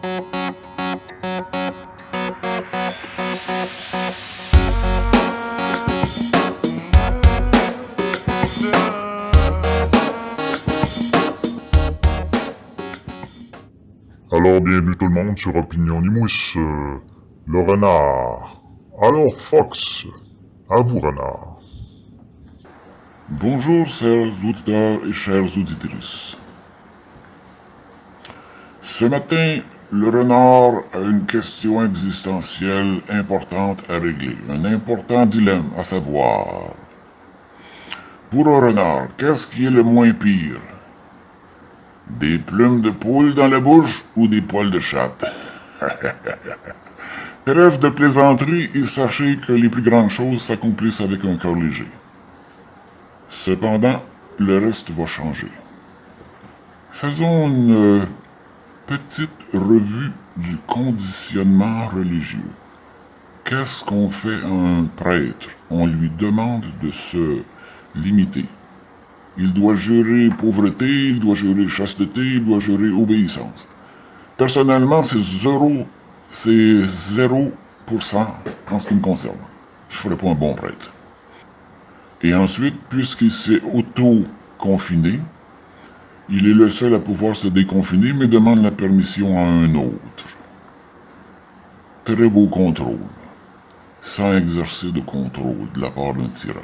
Alors, bienvenue tout le monde sur Opinionimous, le renard. Alors, Fox, à vous, renard. Bonjour, chers auditeurs et chères auditrices. Ce matin, le renard a une question existentielle importante à régler, un important dilemme à savoir. Pour un renard, qu'est-ce qui est le moins pire? Des plumes de poule dans la bouche ou des poils de chatte? Trêve de plaisanterie et sachez que les plus grandes choses s'accomplissent avec un cœur léger. Cependant, le reste va changer. Faisons une petite revue du conditionnement religieux. Qu'est-ce qu'on fait à un prêtre? On lui demande de se limiter. Il doit jurer pauvreté, il doit jurer chasteté, il doit jurer obéissance. Personnellement, c'est 0% en ce qui me concerne. Je ne ferai pas un bon prêtre. Et ensuite, puisqu'il s'est auto-confiné, il est le seul à pouvoir se déconfiner, mais demande la permission à un autre. Très beau contrôle, sans exercer de contrôle de la part d'un tyran.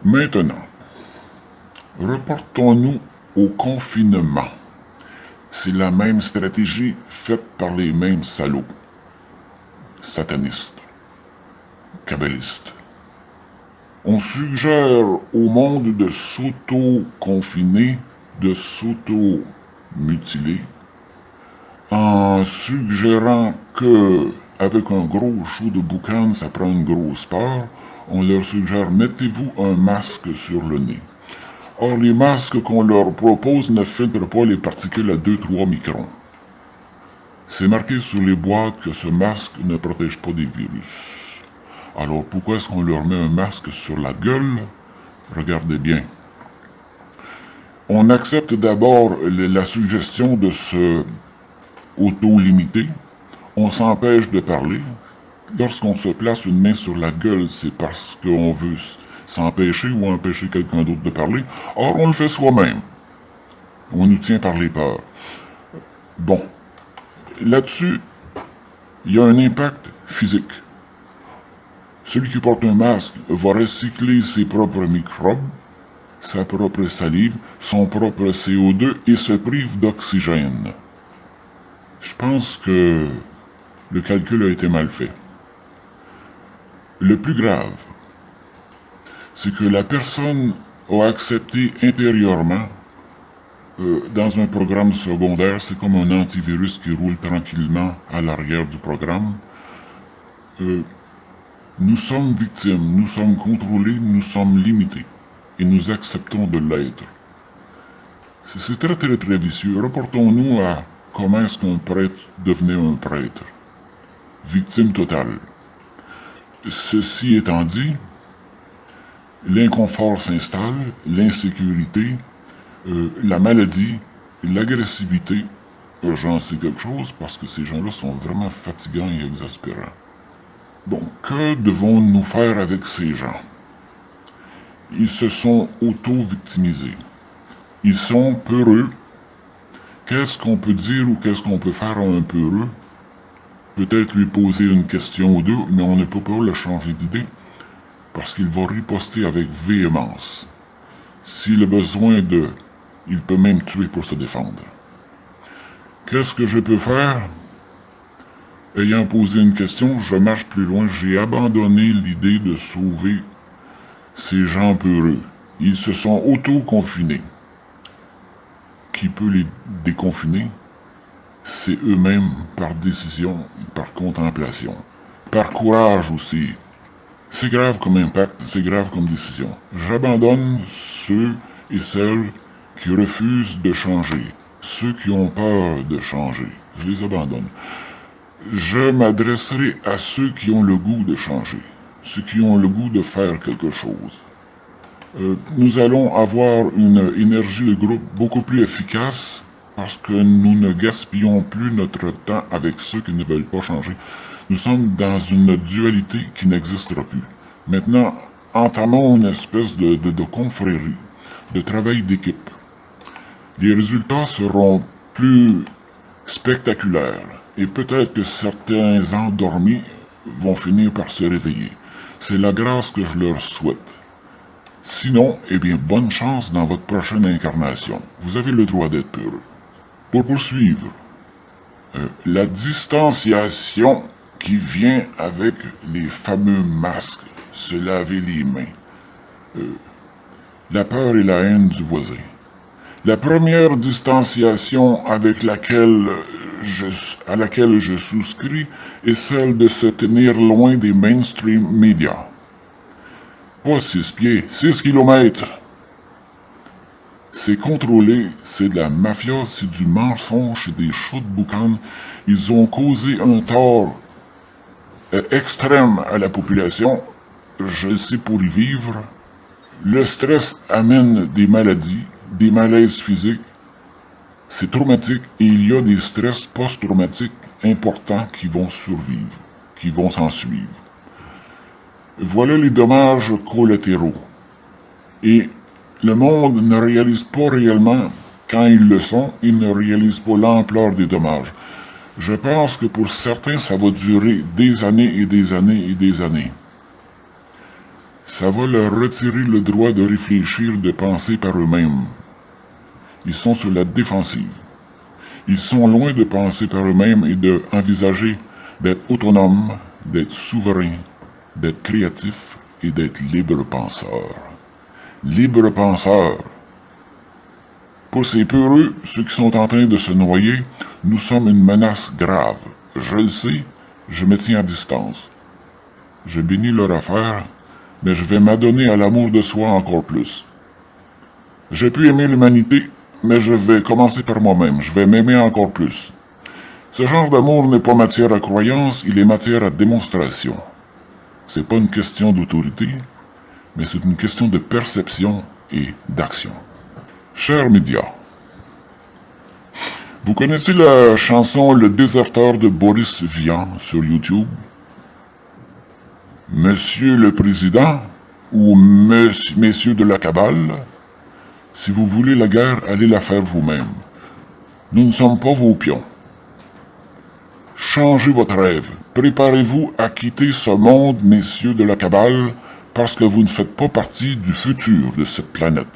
Maintenant, reportons-nous au confinement. C'est la même stratégie faite par les mêmes salauds, satanistes, kabbalistes. On suggère au monde de s'auto-confiner, de s'auto-mutiler, en suggérant que, avec un gros show de boucan, ça prend une grosse peur. On leur suggère, mettez-vous un masque sur le nez. Or, les masques qu'on leur propose ne filtrent pas les particules à 2-3 microns. C'est marqué sur les boîtes que ce masque ne protège pas des virus. Alors, pourquoi est-ce qu'on leur met un masque sur la gueule? Regardez bien. On accepte d'abord la suggestion de se auto-limiter. On s'empêche de parler. Lorsqu'on se place une main sur la gueule, c'est parce qu'on veut s'empêcher ou empêcher quelqu'un d'autre de parler. Or, on le fait soi-même. On nous tient par les peurs. Bon. Là-dessus, il y a un impact physique. Celui qui porte un masque va recycler ses propres microbes, sa propre salive, son propre CO2 et se prive d'oxygène. Je pense que le calcul a été mal fait. Le plus grave, c'est que la personne a accepté intérieurement, dans un programme secondaire, c'est comme un antivirus qui roule tranquillement à l'arrière du programme. Nous sommes victimes, nous sommes contrôlés, nous sommes limités, et nous acceptons de l'être. C'est très très très vicieux. Reportons-nous à comment est-ce qu'un prêtre devenait un prêtre. Victime totale. Ceci étant dit, l'inconfort s'installe, l'insécurité, la maladie, l'agressivité. J'en sais quelque chose parce que ces gens-là sont vraiment fatigants et exaspérants. Bon, que devons-nous faire avec ces gens? Ils se sont auto-victimisés. Ils sont peureux. Qu'est-ce qu'on peut dire ou qu'est-ce qu'on peut faire à un peureux? Peut-être lui poser une question ou deux, mais on ne peut pas le changer d'idée, parce qu'il va riposter avec véhémence. S'il a besoin de... il peut même tuer pour se défendre. Qu'est-ce que je peux faire? Ayant posé une question, je marche plus loin. J'ai abandonné l'idée de sauver ces gens peureux. Ils se sont auto-confinés. Qui peut les déconfiner? C'est eux-mêmes par décision et par contemplation. Par courage aussi. C'est grave comme impact, c'est grave comme décision. J'abandonne ceux et celles qui refusent de changer. Ceux qui ont peur de changer. Je les abandonne. Je m'adresserai à ceux qui ont le goût de changer. Ceux qui ont le goût de faire quelque chose. Nous allons avoir une énergie de groupe beaucoup plus efficace parce que nous ne gaspillons plus notre temps avec ceux qui ne veulent pas changer. Nous sommes dans une dualité qui n'existera plus. Maintenant, entamons une espèce de confrérie, de travail d'équipe. Les résultats seront plus spectaculaires et peut-être que certains endormis vont finir par se réveiller. C'est la grâce que je leur souhaite. Sinon, eh bien, bonne chance dans votre prochaine incarnation. Vous avez le droit d'être peureux. Pour poursuivre, la distanciation qui vient avec les fameux masques, se laver les mains, la peur et la haine du voisin. La première distanciation à laquelle je souscris est celle de se tenir loin des mainstream médias. Pas 6 pieds, 6 kilomètres. C'est contrôlé, c'est de la mafia, c'est du mensonge, c'est des choux de boucan. Ils ont causé un tort extrême à la population. Je le sais pour y vivre. Le stress amène des maladies, des malaises physiques. C'est traumatique et il y a des stress post-traumatiques importants qui vont survivre, qui vont s'en suivre. Voilà les dommages collatéraux. Et le monde ne réalise pas réellement, quand ils le sont, il ne réalise pas l'ampleur des dommages. Je pense que pour certains, ça va durer des années et des années et des années. Ça va leur retirer le droit de réfléchir, de penser par eux-mêmes. Ils sont sur la défensive. Ils sont loin de penser par eux-mêmes et d'envisager d'être autonomes, d'être souverains, d'être créatifs et d'être libres penseurs. Libres penseurs. Pour ces peureux, ceux qui sont en train de se noyer, nous sommes une menace grave. Je le sais, je me tiens à distance. Je bénis leur affaire, mais je vais m'adonner à l'amour de soi encore plus. J'ai pu aimer l'humanité, mais je vais commencer par moi-même. Je vais m'aimer encore plus. Ce genre d'amour n'est pas matière à croyance, il est matière à démonstration. C'est pas une question d'autorité, mais c'est une question de perception et d'action. Chers médias, vous connaissez la chanson Le déserteur de Boris Vian sur YouTube? Monsieur le Président ou messieurs de la cabale, si vous voulez la guerre, allez la faire vous-même. Nous ne sommes pas vos pions. Changez votre rêve. Préparez-vous à quitter ce monde, messieurs de la cabale, parce que vous ne faites pas partie du futur de cette planète.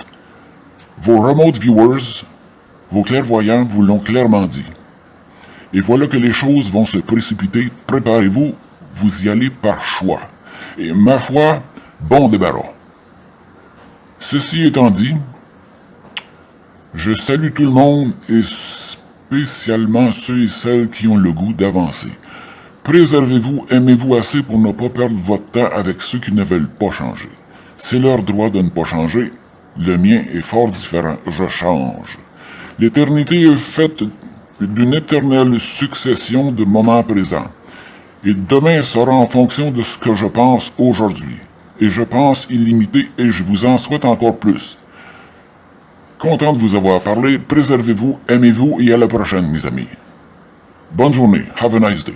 Vos remote viewers, vos clairvoyants vous l'ont clairement dit. Et voilà que les choses vont se précipiter. Préparez-vous, vous y allez par choix. Et ma foi, bon débarras. Ceci étant dit, je salue tout le monde et spécialement ceux et celles qui ont le goût d'avancer. Préservez-vous, aimez-vous assez pour ne pas perdre votre temps avec ceux qui ne veulent pas changer. C'est leur droit de ne pas changer. Le mien est fort différent. Je change. L'éternité est faite d'une éternelle succession de moments présents. Et demain sera en fonction de ce que je pense aujourd'hui. Et je pense illimité et je vous en souhaite encore plus. Content de vous avoir parlé, préservez-vous, aimez-vous et à la prochaine, mes amis. Bonne journée, have a nice day.